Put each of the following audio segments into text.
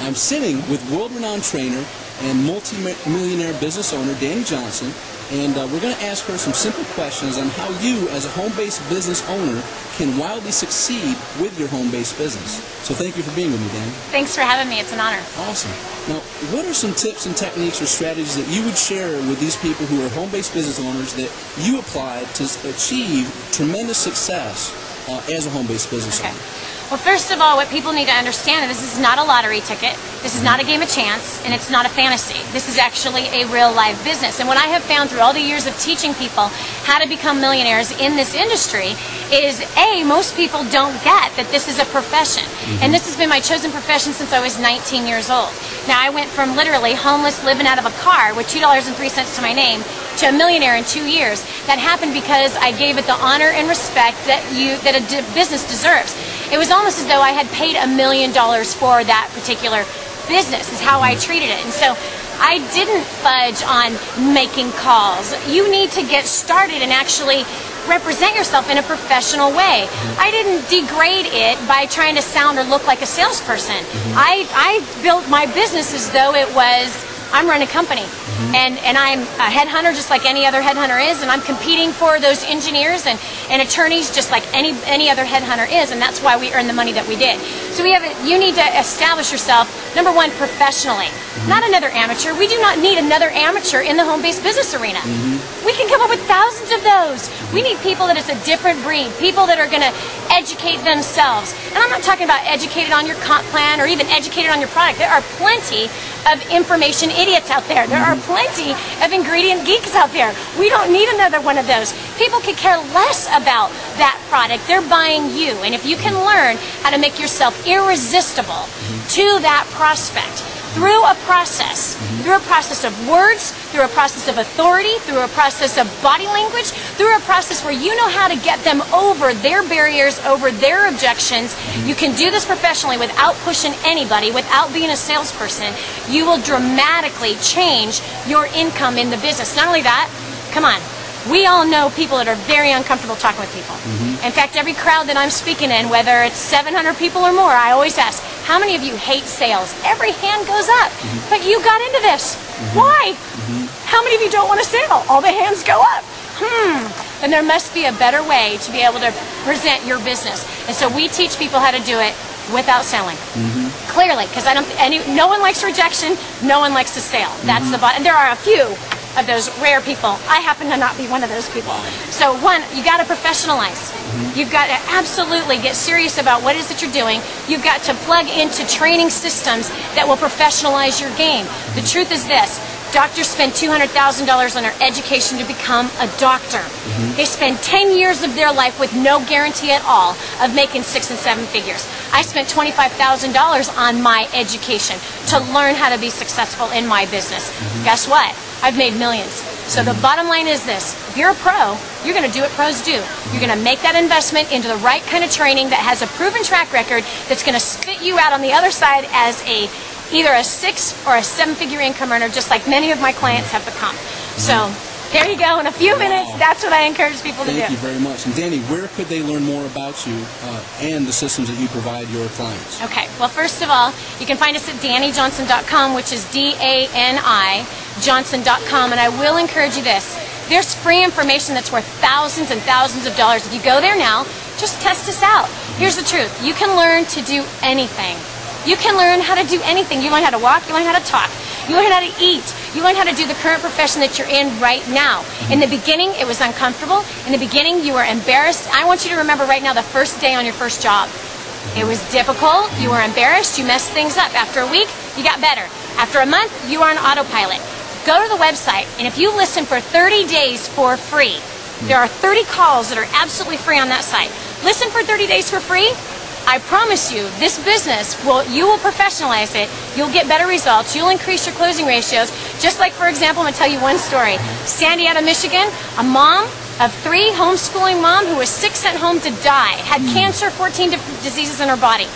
I'm sitting with world-renowned trainer and multi-millionaire business owner, Dani Johnson, and we're going to ask her some simple questions on how you, as a home-based business owner, can wildly succeed with your home-based business. So thank you for being with me, Dani. Thanks for having me. It's an honor. Awesome. Now, what are some tips and techniques or strategies that you would share with these people who are home-based business owners that you applied to achieve tremendous success as a home-based business owner? Well, first of all, what people need to understand is this is not a lottery ticket, this is not a game of chance, and it's not a fantasy. This is actually a real live business. And what I have found through all the years of teaching people how to become millionaires in this industry is, A, most people don't get that this is a profession. And this has been my chosen profession since I was 19 years old. Now, I went from literally homeless, living out of a car with $2.03 to my name, to a millionaire in 2 years. That happened because I gave it the honor and respect that a business deserves. It was almost as though I had paid $1 million for that particular business, is how I treated it. And so I didn't fudge on making calls. You need to get started and actually represent yourself in a professional way. I didn't degrade it by trying to sound or look like a salesperson. I built my business as though it was, I'm running a company. And I'm a headhunter just like any other headhunter is, and I'm competing for those engineers and attorneys just like any other headhunter is, and that's why we earn the money that we did. So you need to establish yourself, number one, professionally. Not another amateur. We do not need another amateur in the home-based business arena. We can come up with thousands of those. We need people that it's a different breed, people that are going to educate themselves. And I'm not talking about educated on your comp plan or even educated on your product. There are plenty of information idiots out there. There are plenty of ingredient geeks out there. We don't need another one of those. People could care less about that product. They're buying you. And if you can learn how to make yourself irresistible to that prospect through a process of words, through a process of authority, through a process of body language, through a process where you know how to get them over their barriers, over their objections. You can do this professionally without pushing anybody, without being a salesperson. You will dramatically change your income in the business. Not only that, come on, we all know people that are very uncomfortable talking with people. In fact, every crowd that I'm speaking in, whether it's 700 people or more, I always ask, how many of you hate sales? Every hand goes up. But you got into this. Why? How many of you don't want to sell? All the hands go up. Then there must be a better way to be able to present your business. And so we teach people how to do it without selling. Clearly, because no one likes rejection, no one likes to sell. That's the bottom. And there are a few of those rare people. I happen to not be one of those people. So one, you got to professionalize. You've got to absolutely get serious about what it is that you're doing. You've got to plug into training systems that will professionalize your game. The truth is this. Doctors spend $200,000 on their education to become a doctor. They spend 10 years of their life with no guarantee at all of making 6 and 7 figures. I spent $25,000 on my education to learn how to be successful in my business. Guess what? I've made millions. So the bottom line is this. If you're a pro, you're going to do what pros do. You're going to make that investment into the right kind of training that has a proven track record that's going to spit you out on the other side as either a 6 or a 7-figure income earner, just like many of my clients have become. So there you go. In a few minutes, that's what I encourage people to do. Thank you very much. And Dani, where could they learn more about you and the systems that you provide your clients? Okay. Well, first of all, you can find us at danijohnson.com, which is DANI Johnson.com. And I will encourage you this. There's free information that's worth thousands and thousands of dollars. If you go there now, just test us out. Here's the truth. You can learn to do anything. You can learn how to do anything. You learn how to walk, you learn how to talk, you learn how to eat, you learn how to do the current profession that you're in right now. In the beginning, it was uncomfortable. In the beginning, you were embarrassed. I want you to remember right now the first day on your first job. It was difficult, you were embarrassed, you messed things up. After a week, you got better. After a month, you are on autopilot. Go to the website, and if you listen for 30 days for free, there are 30 calls that are absolutely free on that site. Listen for 30 days for free. I promise you, this business, you will professionalize it, you'll get better results, you'll increase your closing ratios. Just like, for example, I'm going to tell you one story. Sandy out of Michigan, a mom of 3, homeschooling mom who was 6 sent home to die, had cancer, 14 diseases in her body.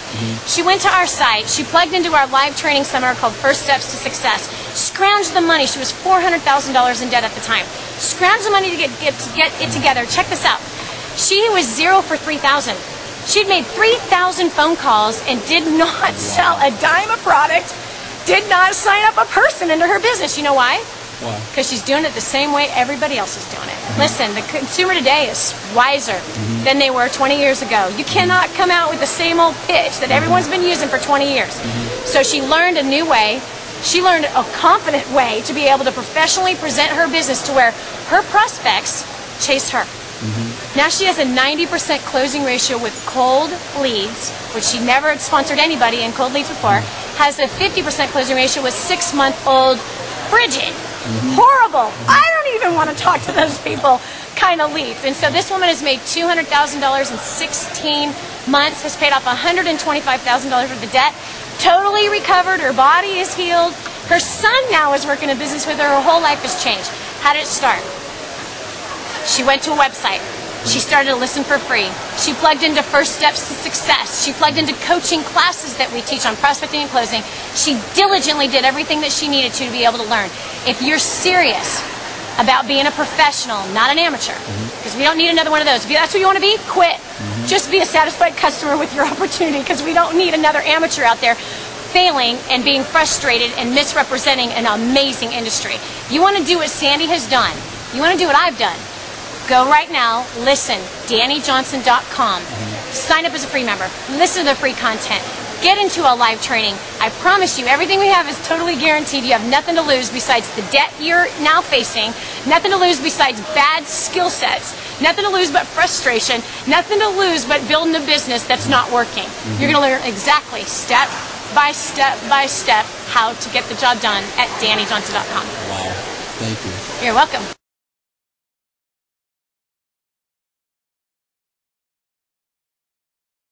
She went to our site, she plugged into our live training seminar called First Steps to Success, scrounged the money, she was $400,000 in debt at the time, scrounged the money to get it together. Check this out. She was 0 for 3,000. She'd made 3,000 phone calls and did not sell a dime of product, did not sign up a person into her business. You know why? Why? Because she's doing it the same way everybody else is doing it. Listen, the consumer today is wiser than they were 20 years ago. You cannot come out with the same old pitch that everyone's been using for 20 years. So she learned a new way. She learned a confident way to be able to professionally present her business to where her prospects chase her. Now she has a 90% closing ratio with cold leads, which she never had sponsored anybody in cold leads before. Has a 50% closing ratio with 6-month-old Bridget. Horrible. I don't even want to talk to those people kind of leads. And so this woman has made $200,000 in 16 months, has paid off $125,000 worth of debt, totally recovered, her body is healed. Her son now is working a business with her. Her whole life has changed. How did it start? She went to a website. She started to listen for free. She plugged into First Steps to Success. She plugged into coaching classes that we teach on prospecting and closing. She diligently did everything that she needed to be able to learn. If you're serious about being a professional, not an amateur, because we don't need another one of those. If that's what you want to be, quit. Just be a satisfied customer with your opportunity, because we don't need another amateur out there failing and being frustrated and misrepresenting an amazing industry. You want to do what Sandy has done. You want to do what I've done. Go right now, listen, danijohnson.com. Sign up as a free member. Listen to the free content. Get into a live training. I promise you, everything we have is totally guaranteed. You have nothing to lose besides the debt you're now facing, nothing to lose besides bad skill sets, nothing to lose but frustration, nothing to lose but building a business that's not working. You're going to learn exactly, step by step by step, how to get the job done at danijohnson.com. Wow. Thank you. You're welcome.